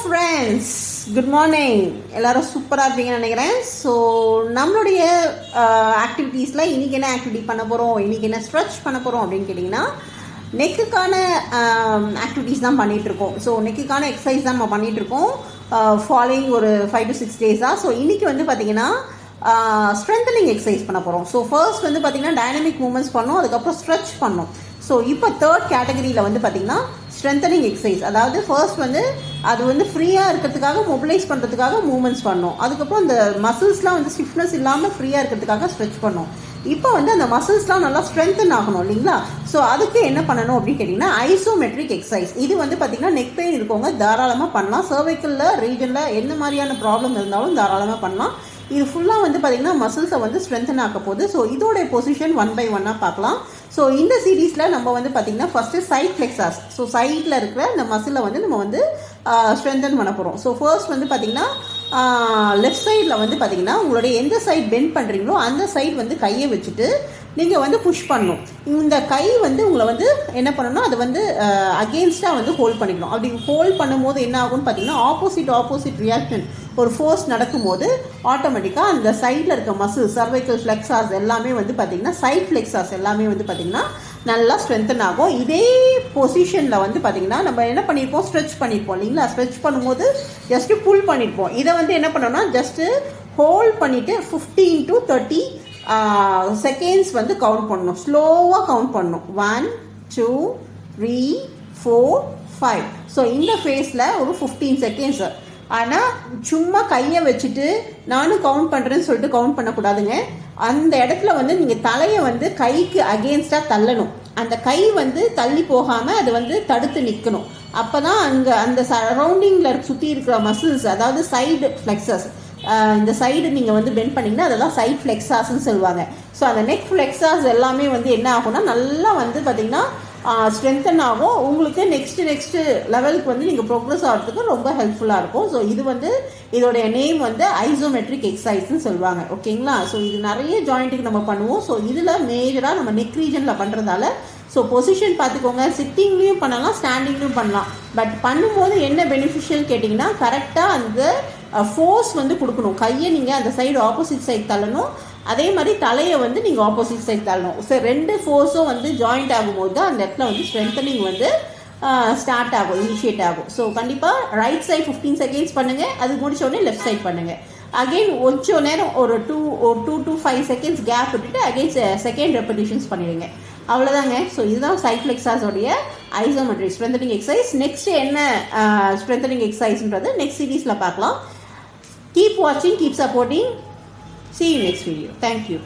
Friends, good morning. எல்லாரும் சூப்பராக இருப்பீங்கன்னு நினைக்கிறேன். ஸோ நம்மளுடைய ஆக்டிவிட்டீஸில் இன்றைக்கி என்ன ஆக்டிவிட்டி பண்ண போகிறோம், இன்றைக்கி என்ன ஸ்ட்ரெச் பண்ண போகிறோம் அப்படின்னு கேட்டிங்கன்னா, நெக்குக்கான ஆக்டிவிட்டீஸ் தான் பண்ணிகிட்ருக்கோம். ஸோ நெக்குக்கான எக்ஸசைஸ் தான் நம்ம பண்ணிகிட்ருக்கோம் ஃபாலோயிங் ஒரு 5 to 6 டேஸாக. ஸோ இன்றைக்கி வந்து பார்த்திங்கன்னா ஸ்ட்ரென்தனிங் எக்ஸசைஸ் பண்ண போகிறோம். ஸோ ஃபர்ஸ்ட் வந்து பார்த்திங்கன்னா டைனமிக் மூமெண்ட்ஸ் பண்ணோம், அதுக்கப்புறம் ஸ்ட்ரெச் பண்ணோம். ஸோ இப்போ தேர்ட் கேட்டகரியில் வந்து பார்த்திங்கன்னா ஸ்ட்ரென்தனிங் எக்ஸசைஸ், அதாவது ஃபர்ஸ்ட் வந்து அது வந்து ஃப்ரீயாக இருக்கிறதுக்காக மொபிலைஸ் பண்ணுறதுக்காக மூமெண்ட்ஸ் பண்ணோம். அதுக்கப்புறம் அந்த மசில்ஸ்லாம் வந்து ஸ்டிஃப்னஸ் இல்லாமல் ஃப்ரீயாக இருக்கிறதுக்காக ஸ்ட்ரெச் பண்ணோம். இப்போ வந்து அந்த மசில்ஸ்லாம் நல்லா ஸ்ட்ரென்தன் ஆகணும் இல்லைங்களா? ஸோ அதுக்கு என்ன பண்ணணும் அப்படின்னு கேட்டிங்கன்னா ஐசோமெட்ரிக் எக்ஸசைஸ். இது வந்து பார்த்திங்கன்னா நெக் பெயின் இருக்கவங்க தாராளமாக பண்ணலாம். சர்வைக்கலில் ரீஜனில் என்ன மாதிரியான ப்ராப்ளம் இருந்தாலும் தாராளமாக பண்ணலாம். இது ஃபுல்லாக வந்து பார்த்திங்கன்னா மசில்ஸை வந்து ஸ்ட்ரென்தன் ஆக்க போகுது. ஸோ இதோடைய பொசிஷன் 1 by 1 பார்க்கலாம். ஸோ இந்த சீரீஸில் நம்ம வந்து பார்த்திங்கன்னா ஃபஸ்ட்டு சைட் ஃப்ளெக்ஸாஸ், ஸோ சைடில் இருக்கிற இந்த மசிலை வந்து நம்ம வந்து ஸ்ட்ரென்தன் பண்ண போகிறோம். ஸோ ஃபர்ஸ்ட் வந்து பார்த்திங்கன்னா லெஃப்ட் சைடில் வந்து பார்த்திங்கன்னா உங்களுடைய எந்த சைட் பெண்ட் பண்ணுறீங்களோ அந்த சைட் வந்து கையை வச்சுட்டு நீங்கள் வந்து புஷ் பண்ணணும். இந்த கை வந்து உங்களை வந்து என்ன பண்ணணும், அதை வந்து அகெயின்ஸ்டாக வந்து ஹோல்ட் பண்ணிக்கணும். அப்படி ஹோல்ட் பண்ணும்போது என்ன ஆகும்னு பார்த்தீங்கன்னா ஆப்போசிட் ரியாக்ஷன் ஒரு ஃபோர்ஸ் நடக்கும்போது ஆட்டோமேட்டிக்காக அந்த சைடில் இருக்க மசில் சர்வைக்கல் ஃப்ளெக்ஸாஸ் எல்லாமே வந்து பார்த்திங்கன்னா சைட் ஃப்ளெக்ஸாஸ் எல்லாமே வந்து பார்த்திங்கன்னா நல்லா ஸ்ட்ரென்தன் ஆகும். இதே பொசிஷனில் வந்து பார்த்திங்கன்னா நம்ம என்ன பண்ணியிருப்போம், ஸ்ட்ரெச் பண்ணியிருப்போம் இல்லைங்களா? ஸ்ட்ரெச் பண்ணும்போது ஜஸ்ட்டு புல் பண்ணியிருப்போம். இதை வந்து என்ன பண்ணோம்னா ஜஸ்ட்டு ஹோல்ட் பண்ணிவிட்டு 15 to 30 செகண்ட்ஸ் வந்து கவுண்ட் பண்ணணும். ஸ்லோவாக கவுண்ட் பண்ணணும். 1 2 3 4 5. ஸோ இந்த ஃபேஸில் ஒரு 15 செகண்ட்ஸ். ஆனால் சும்மா கையை வச்சுட்டு நானும் கவுண்ட் பண்ணுறேன்னு சொல்லிட்டு கவுண்ட் பண்ணக்கூடாதுங்க. அந்த இடத்துல வந்து நீங்கள் தலையை வந்து கைக்கு அகெயின்ஸ்டாக தள்ளணும். அந்த கை வந்து தள்ளி போகாமல் அது வந்து தடுத்து நிற்கணும். அப்போ தான் அங்கே அந்த சரௌண்டிங்கில் சுற்றி இருக்கிற மசில்ஸ், அதாவது சைடு ஃப்ளெக்ஸஸ், இந்த சைடு நீங்கள் வந்து பெண்ட் பண்ணிங்கன்னா அதெல்லாம் சைட் ஃப்ளெக்ஸாஸ்ன்னு சொல்லுவாங்க. ஸோ அந்த நெக் ஃப்ளெக்ஸாஸ் எல்லாமே வந்து என்ன ஆகும்னா நல்லா வந்து பார்த்திங்கன்னா ஸ்ட்ரென்தன் ஆகும். உங்களுக்கு நெக்ஸ்ட்டு லெவலுக்கு வந்து நீங்கள் ப்ரோக்ரஸ் ஆகிறதுக்கு ரொம்ப ஹெல்ப்ஃபுல்லாக இருக்கும். ஸோ இது வந்து இதோடைய நேம் வந்து ஐசோமெட்ரிக் எக்ஸசைஸ்ன்னு சொல்லுவாங்க. ஓகேங்களா? ஸோ இது நிறைய ஜாயிண்ட்டுக்கு நம்ம பண்ணுவோம். ஸோ இதில் மேஜராக நம்ம நெக் ரீஜனில் பண்ணுறதால ஸோ பொசிஷன் பார்த்துக்கோங்க. சிட்டிங்லேயும் பண்ணலாம், ஸ்டாண்டிங்லேயும் பண்ணலாம். பட் பண்ணும்போது என்ன பெனிஃபிஷியல் கேட்டிங்கன்னா கரெக்டாக அந்த ஃபோர்ஸ் வந்து கொடுக்கணும். கையை நீங்கள் அந்த சைடு ஆப்போசிட் சைடு தள்ளணும், அதே மாதிரி தலையை வந்து நீங்கள் ஆப்போசிட் சைட் தள்ளணும். ஸோ ரெண்டு ஃபோர்ஸும் வந்து ஜாயிண்ட் ஆகும்போது தான் அந்த இடத்துல வந்து ஸ்ட்ரென்தனிங் வந்து ஸ்டார்ட் ஆகும், இனிஷியேட் ஆகும். ஸோ கண்டிப்பாக ரைட் சைட் 15 செகண்ட்ஸ் பண்ணுங்கள். அது முடிச்ச உடனே லெஃப்ட் சைட் பண்ணுங்கள். அகெயின் கொஞ்சம் நேரம் ஒரு 2 to 5 செகண்ட்ஸ் கேப் விட்டுட்டு அகெயின் செகண்ட் ரெப்படிஷன்ஸ் பண்ணிடுங்க. அவ்வளோதாங்க. ஸோ இதுதான் சைட் ஃப்ளெக்ஸாஸோடைய ஐசோமெட்ரிக் ஸ்ட்ரென்தனிங் எக்ஸசைஸ். நெக்ஸ்ட் என்ன ஸ்ட்ரென்தனிங் எக்ஸசைஸ்ன்றது நெக்ஸ்ட் சீரீஸில் பார்க்கலாம். Keep watching, keep supporting. See you next video. Thank you.